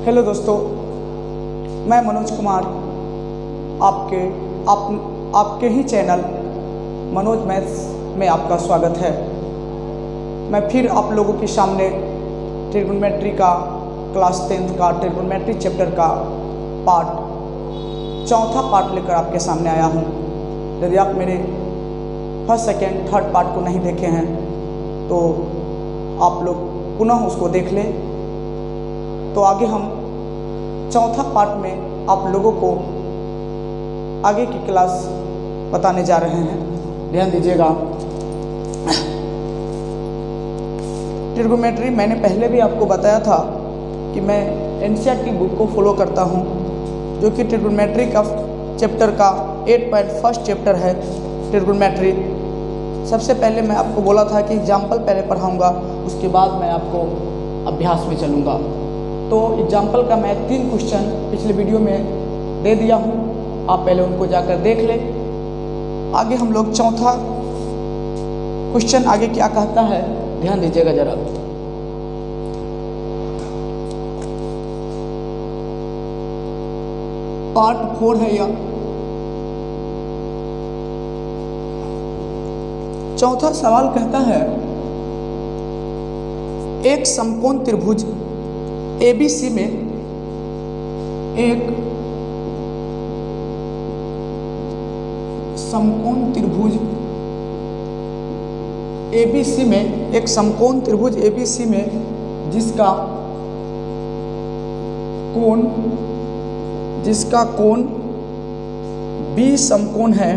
Hello दोस्तों, मैं मनोज कुमार आपके ही चैनल मनोज मैथ्स में आपका स्वागत है। मैं फिर आप लोगों के सामने ट्रिग्नोमेट्री का क्लास 10th का ट्रिग्नोमेट्री चैप्टर का चौथा पार्ट लेकर आपके सामने आया हूँ। यदि आप मेरे फर्स्ट, सेकेंड, थर्ड पार्ट को नहीं देखे हैं तो आप लोग पुनः उसको देख लें। तो आगे हम चौथा पार्ट में आप लोगों को आगे की क्लास बताने जा रहे हैं। ध्यान दीजिएगा। ट्रिग्नोमेट्री मैंने पहले भी आपको बताया था कि मैं एनसीईआरटी बुक को फॉलो करता हूं, जो कि ट्रिग्नोमेट्री का चैप्टर का 8.1 चैप्टर है ट्रिग्नोमेट्री। सबसे पहले मैं आपको बोला था कि एग्जाम्पल पहले पढ़ाऊंगा, उसके बाद मैं आपको अभ्यास में चलूँगा। तो एग्जाम्पल का मैं 3 क्वेश्चन पिछले वीडियो में दे दिया हूँ, आप पहले उनको जाकर देख लें। आगे हम लोग चौथा क्वेश्चन आगे क्या कहता है, ध्यान दीजिएगा जरा। पार्ट 4 है यह। चौथा सवाल कहता है, एक समकोण त्रिभुज ABC में एक समकोण त्रिभुज ABC में एक समकोण त्रिभुज ABC में जिसका कोण B समकोण है,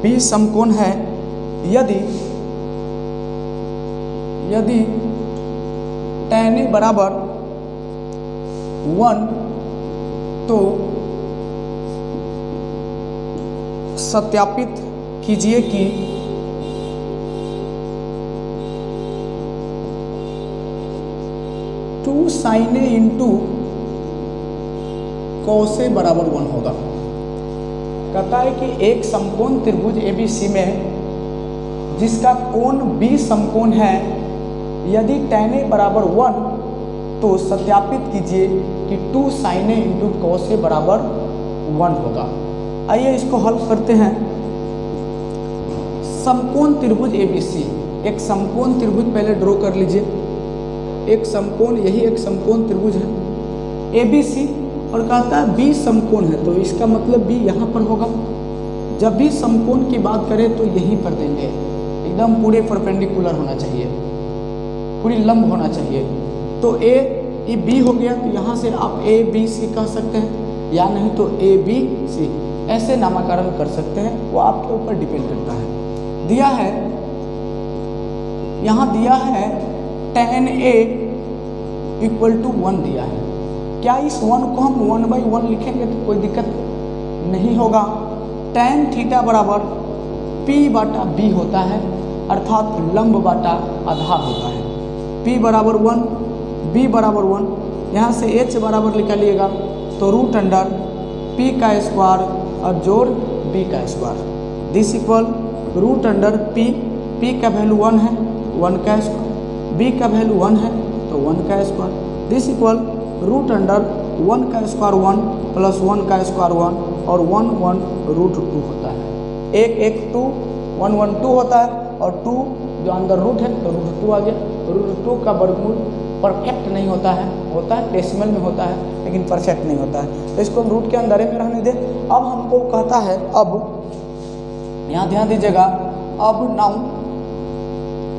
B समकोण है। यदि tan A बराबर 1 तो सत्यापित कीजिए कि two sin A into cos A बराबर 1 होगा। कहता है कि एक समकोण त्रिभुज ABC में जिसका कोण B समकोण है, यदि tan A बराबर 1 तो सत्यापित कीजिए कि 2 sin A into cos A बराबर 1 होगा। आइए इसको हल करते हैं। समकोण त्रिभुज ABC, एक समकोण त्रिभुज पहले ड्रॉ कर लीजिए। एक समकोण, यही एक समकोण त्रिभुज है ABC, और कहता है B समकोण है, तो इसका मतलब B यहाँ पर होगा। जब भी समकोण की बात करें तो यहीं पर देंगे, एकदम पूरे परपेंडिकुलर होना चाहिए, पूरी लंब होना चाहिए। तो ये B हो गया, तो यहाँ से आप ABC कह सकते हैं, या नहीं तो ABC ऐसे नामकरण कर सकते हैं, वो आपके ऊपर डिपेंड करता है। दिया है, यहाँ दिया है tan A इक्वल टू 1 दिया है। क्या इस 1 को हम 1/1 लिखेंगे तो कोई दिक्कत नहीं होगा। tan थीटा बराबर P बटा B होता है, अर्थात लंब बटा आधार होता है। P बराबर 1, B बराबर 1, यहाँ से H बराबर निकालिएगा तो रूट अंडर P का स्क्वायर और जोड़ B का square, this equal root under P का वैल्यू 1 है, 1 का स्क्वायर, B का वैल्यू 1 है तो 1 का square, this equal root under 1 का स्क्वायर 1 प्लस 1 का स्क्वायर 1 और 1 रूट 2 होता है। 1 2 1 2 होता है, और 2 जो अंदर रूट है तो रूट 2 आ गया। रूट 2 का वर्गमूल परफेक्ट नहीं होता है, होता है डेसिमल में होता है, लेकिन परफेक्ट नहीं होता है, तो इसको हम रूट के अंदर में रहने दें। अब हमको कहता है, अब यहाँ ध्यान दीजिएगा,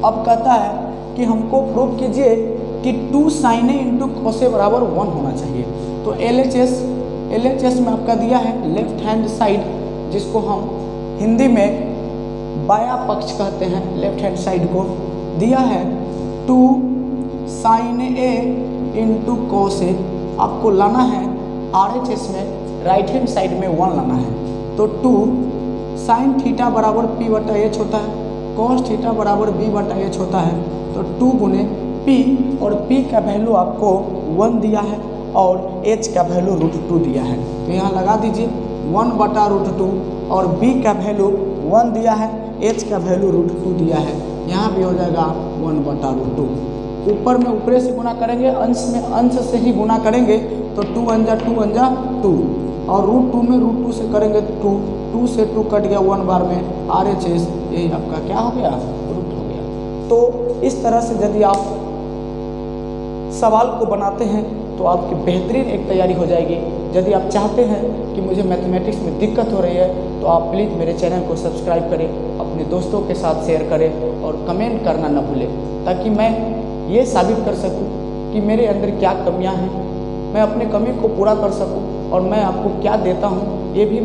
अब कहता है कि हमको प्रूव कीजिए कि 2 sin A into cos A बराबर 1 होना चाहिए। तो LHS में आपका दिया है लेफ्ट हैंड साइड, जिसको हम हिंदी में बाया पक्ष कहते हैं, लेफ्ट हैंड साइड को दिया है 2 sin A into cos A। आपको लाना है RHS में राइट हैंड साइड में 1 लाना है, तो 2 sin थीटा बराबर P बटा H होता है, cos थीटा बराबर B बटा H होता है, तो 2 गुने P, और P का वैल्यू आपको 1 दिया है और H का वैल्यू रूट 2 दिया है, तो यहाँ लगा दीजिए 1 बटा रूट 2, और B का वैल्यू 1 दिया है, h का वैल्यू √2 दिया है, यहाँ भी हो जाएगा 1/√2। ऊपर में ऊपरे से गुना करेंगे, अंश में अंश से ही गुना करेंगे तो 2 अंजा 2, और √2 में √2 से करेंगे 2 से 2 कट गया 1 बार में, RHS यही आपका क्या हो गया, रूट हो गया। तो इस तरह से यदि आप सवाल को बनाते हैं तो आपकी बेहतरीन एक तैयारी हो जाएगी। यदि आप चाहते हैं कि मुझे मैथमेटिक्स में दिक्कत हो रही है तो आप प्लीज़ मेरे चैनल को सब्सक्राइब करें, अपने दोस्तों के साथ शेयर करें और कमेंट करना न भूलें, ताकि मैं ये साबित कर सकूं कि मेरे अंदर क्या कमियां हैं, मैं अपने कमी को पूरा कर सकूं और मैं आपको क्या देता हूं ये भी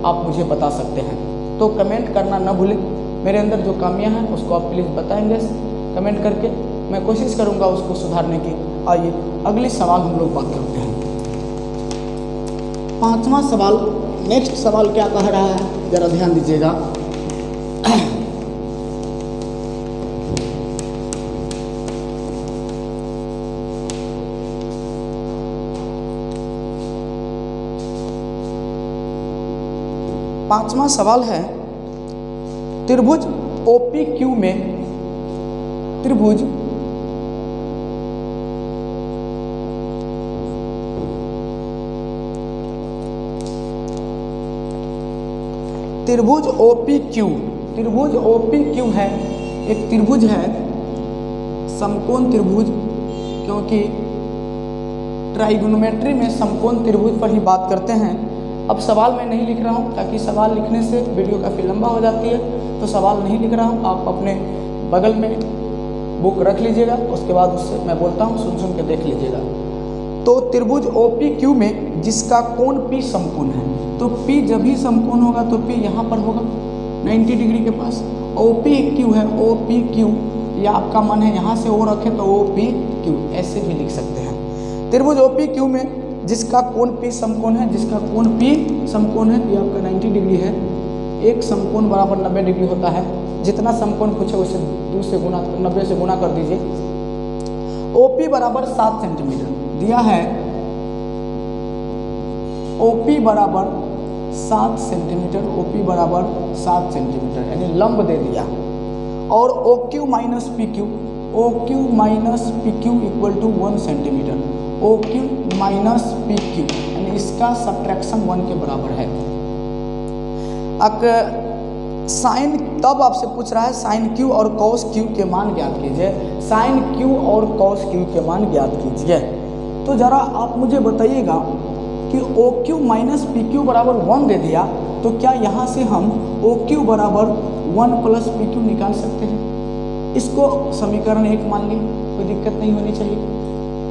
आप मुझे बता सकते हैं। तो कमेंट करना न भूलें, मेरे अंदर जो कमियां हैं उसको आप प्लीज़ बताएंगे कमेंट करके, मैं कोशिश करूंगा उसको सुधारने की। आइए अगले सवाल हम लोग बात करते हैं। 5वां सवाल, नेक्स्ट सवाल क्या कह रहा है, जरा ध्यान दीजिएगा। पांचवा सवाल है, त्रिभुज OPQ में त्रिभुज OPQ है, एक त्रिभुज है, समकोण त्रिभुज, क्योंकि ट्राइगोनोमेट्री में समकोण त्रिभुज पर ही बात करते हैं। अब सवाल मैं नहीं लिख रहा हूँ ताकि सवाल लिखने से वीडियो काफ़ी लंबा हो जाती है, तो सवाल नहीं लिख रहा हूँ। आप अपने बगल में बुक रख लीजिएगा, उसके बाद उससे मैं बोलता हूँ सुन के देख लीजिएगा। तो त्रिभुज OPQ में जिसका कोण P समकोण है, तो P जब भी समकोण होगा तो P यहाँ पर होगा 90 डिग्री के पास। OPQ है, OPQ या आपका मन है यहाँ से O रखें तो OPQ ऐसे भी लिख सकते हैं। त्रिभुज OPQ में जिसका कोण P समकोण है, जिसका कोण P समकोण है, ये आपका 90 डिग्री है। एक समकोण बराबर 90 डिग्री होता है, जितना समकोण पूछे उसे 2 से गुना 90 से गुना कर दीजिए। OP बराबर 7 सेंटीमीटर दिया है, OP बराबर 7 सेंटीमीटर, OP बराबर 7 सेंटीमीटर यानी लंब दे दिया। और OQ minus PQ equal to 1 centimetre, OQ minus PQ यानी इसका सब्ट्रैक्शन 1 के बराबर है। साइन, तब आपसे पूछ रहा है साइन Q और कॉस Q के मान ज्ञात कीजिए, साइन Q और कॉस Q के मान ज्ञात कीजिए। तो ज़रा आप मुझे बताइएगा कि OQ माइनस PQ बराबर 1 दे दिया, तो क्या यहाँ से हम OQ बराबर 1 प्लस PQ निकाल सकते हैं? इसको समीकरण 1 मान ली, कोई दिक्कत नहीं होनी चाहिए।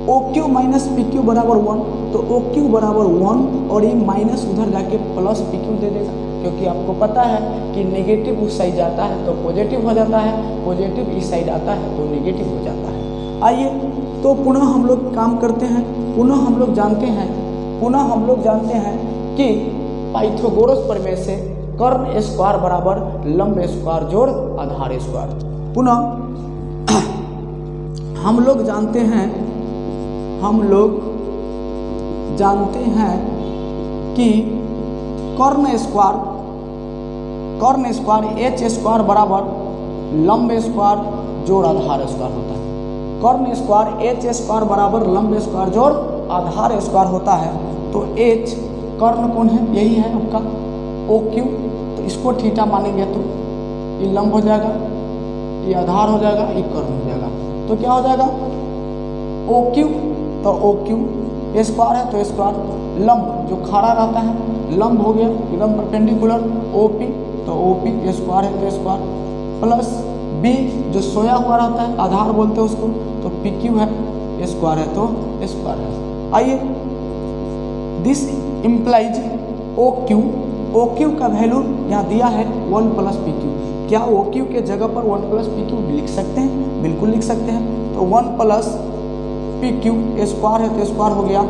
OQ माइनस PQ बराबर 1, तो OQ बराबर 1 और ये माइनस उधर जाके प्लस PQ दे देगा, क्योंकि आपको पता है कि नेगेटिव उस साइड जाता है तो पॉजिटिव हो जाता है, पॉजिटिव इस साइड आता है तो नेगेटिव हो जाता है। आइए तो पुनः हम लोग काम करते हैं, पुनः हम लोग जानते हैं कि पाइथागोरस प्रमेय से कर्ण स्क्वायर बराबर लंब स्क्वायर जोड़ आधार स्क्वायर। पुनः हम लोग जानते हैं कि कर्ण स्क्वायर H स्क्वायर बराबर लंब स्क्वायर जोड़ आधार स्क्वायर होता है। कर्ण स्क्वायर H स्क्वायर बराबर लंब स्क्वायर जोड़ आधार स्क्वायर होता है। तो H कर्ण कोण है, यही है आपका OQ, तो इसको थीटा मानेंगे तो ये लंब हो जाएगा, ये आधार हो जाएगा, ये कर्ण हो जाएगा। तो क्या हो जाएगा OQ, तो OQ स्क्वायर है तो स्क्वायर, लंब जो खड़ा रहता है लंब हो गया एकदम परपेंडिकुलर, OP तो OP स्क्वायर है तो स्क्वायर, प्लस B जो सोया हुआ रहता है आधार बोलते हैं उसको, तो PQ है स्क्वायर है तो स्क्वायर है। आइए, दिस इम्प्लाइज OQ का वैल्यू यहाँ दिया है 1 प्लस PQ। क्या OQ के जगह पर 1 प्लस PQ लिख सकते हैं? बिल्कुल लिख सकते हैं। तो 1 प्लस PQ स्क्वायर है तो स्क्वायर हो गया।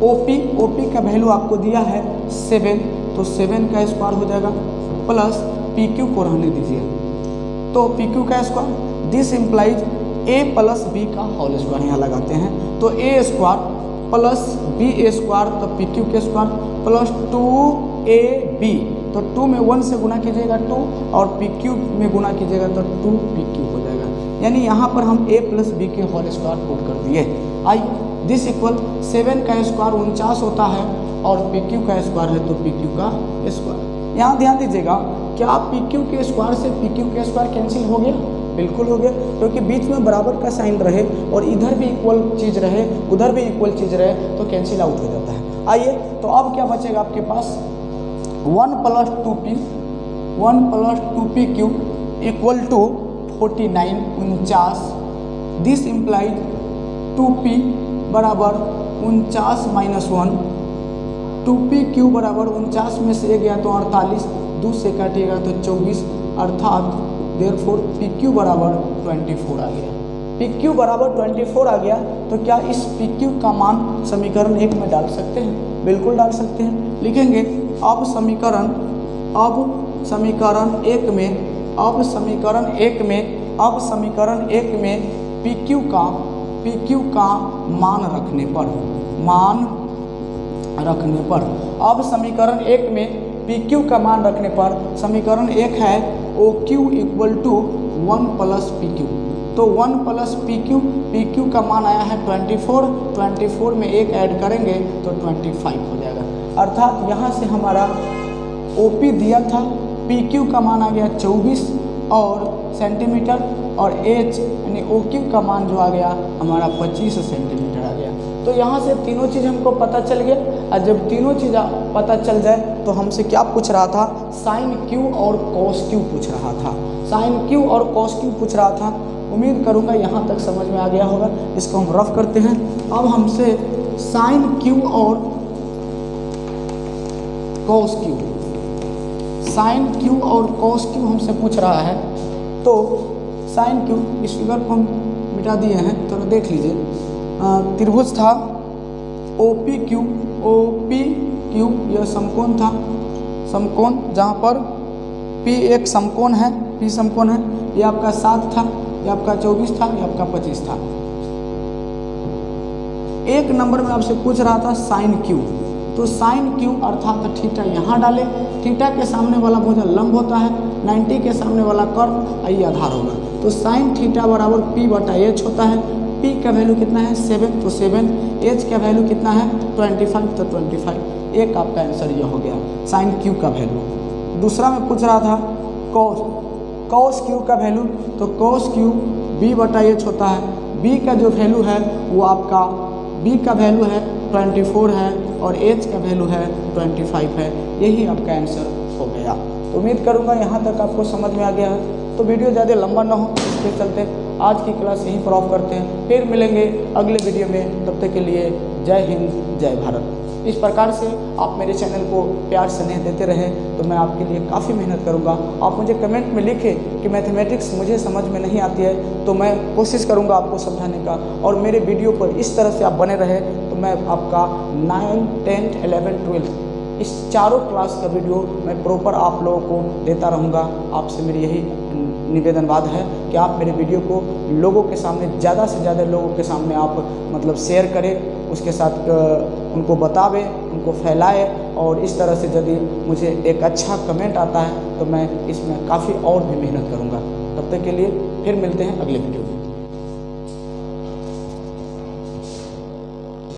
OP का वैल्यू आपको दिया है 7, तो 7 का स्क्वायर हो जाएगा, प्लस PQ को रहने दीजिए तो PQ का square. This implies A plus B का होल स्क्वायर यहाँ लगाते हैं, तो A square plus B square तो PQ के स्क्वायर प्लस 2AB तो 2 में 1 से गुना कीजिएगा 2 और पी क्यू में गुना कीजिएगा तो 2 पी क्यू हो जाएगा। यानी यहाँ पर हम a प्लस बी के होल स्क्वायर पुट कर दिए। आइए दिस इक्वल 7 का स्क्वायर 49 होता है और पी क्यू का स्क्वायर है तो पी क्यू का स्क्वायर। यहाँ ध्यान दीजिएगा, क्या पी क्यू के स्क्वायर से पी क्यू के स्क्वायर कैंसिल हो गया? बिल्कुल हो गया, क्योंकि बीच में बराबर का साइन रहे और इधर भी इक्वल चीज़ रहे उधर भी इक्वल चीज़ रहे तो कैंसिल आउट हो जाता है। आइए तो अब क्या बचेगा आपके पास 1 plus 2p q equal to 49 49। This implies 2p बराबर 49 माइनस 1, 2p क्यू बराबर 49 में से 1 गया तो 48, 2 से काटिएगा तो 24, अर्थात देयरफॉर पी क्यू बराबर 24 आ गया। पी क्यू बराबर 24 आ गया तो क्या इस पी क्यू का मान समीकरण 1 में डाल सकते हैं? बिल्कुल डाल सकते हैं। लिखेंगे अब समीकरण 1 में पी क्यू का मान रखने पर अब समीकरण 1 में पी क्यू का मान रखने पर समीकरण 1 है O Q equal to 1 plus P Q. तो 1 प्लस पी क्यू का मान आया है 24 में 1 ऐड करेंगे तो 25 हो जाएगा। अर्थात यहाँ से हमारा ओ पी दिया था, पी क्यू का मान आ गया 24 और सेंटीमीटर और एच यानी ओ क्यू का मान जो आ गया हमारा 25 सेंटीमीटर आ गया। तो यहाँ से तीनों चीज़ हमको पता चल गया। और जब तीनों चीज़ पता चल जाए तो हमसे क्या पूछ रहा था? साइन क्यू और कॉस क्यू पूछ रहा था। साइन क्यू और कॉस क्यू पूछ रहा था। उम्मीद करूँगा यहाँ तक समझ में आ गया होगा। इसको हम रफ करते हैं। अब हमसे साइन क्यू और कॉस क्यू हमसे पूछ रहा है। तो साइन क्यू इस फिगर को हम मिटा दिए हैं, तो देख लीजिए। त्रिभुज था ओ पी क्यू, यह समकोण था, समकोण जहाँ पर P एक समकोण है, P समकोण है। ये आपका 7 था, ये आपका 24 था, ये आपका 25 था। 1 नंबर में आपसे पूछ रहा था साइन क्यू, तो साइन क्यू अर्थात थीटा यहाँ डाले। थीटा के सामने वाला भुजा लंब होता है, 90 के सामने वाला कर्ण आई आधार होगा। तो साइन थीटा बराबर P बटा H होता है। P का वैल्यू कितना है 7, तो 7, H का वैल्यू कितना है 25, तो 25। एक आपका आंसर यह हो गया साइन क्यू का वैल्यू। दूसरा में पूछ रहा था कॉस क्यू का वैल्यू, तो कॉस क्यू B बटा H होता है। B का जो वैल्यू है वो आपका B का वैल्यू है 24 है और H का वैल्यू है 25 है। यही आपका आंसर हो गया। तो उम्मीद करूँगा यहाँ तक आपको समझ में आ गया है। तो वीडियो ज़्यादा लंबा ना हो इसके चलते आज की क्लास यहीं पर ऑफ करते हैं। फिर मिलेंगे अगले वीडियो में, तब तक के लिए जय हिंद जय भारत। इस प्रकार से आप मेरे चैनल को प्यार स्नेह देते रहें तो मैं आपके लिए काफ़ी मेहनत करूंगा। आप मुझे कमेंट में लिखें कि मैथमेटिक्स मुझे समझ में नहीं आती है, तो मैं कोशिश करूंगा आपको समझाने का। और मेरे वीडियो पर इस तरह से आप बने रहें तो मैं आपका 9, 10, 11, 12 इस चारों क्लास का वीडियो मैं प्रॉपर आप लोगों को देता रहूँगा। आपसे मेरी यही निवेदनवाद है कि आप मेरे वीडियो को लोगों के सामने ज़्यादा से ज़्यादा लोगों के सामने आप मतलब शेयर करें, उसके साथ उनको बतावें, उनको फैलाएं। और इस तरह से यदि मुझे एक अच्छा कमेंट आता है तो मैं इसमें काफ़ी और भी मेहनत करूँगा। तब तक के लिए फिर मिलते हैं अगले वीडियो में।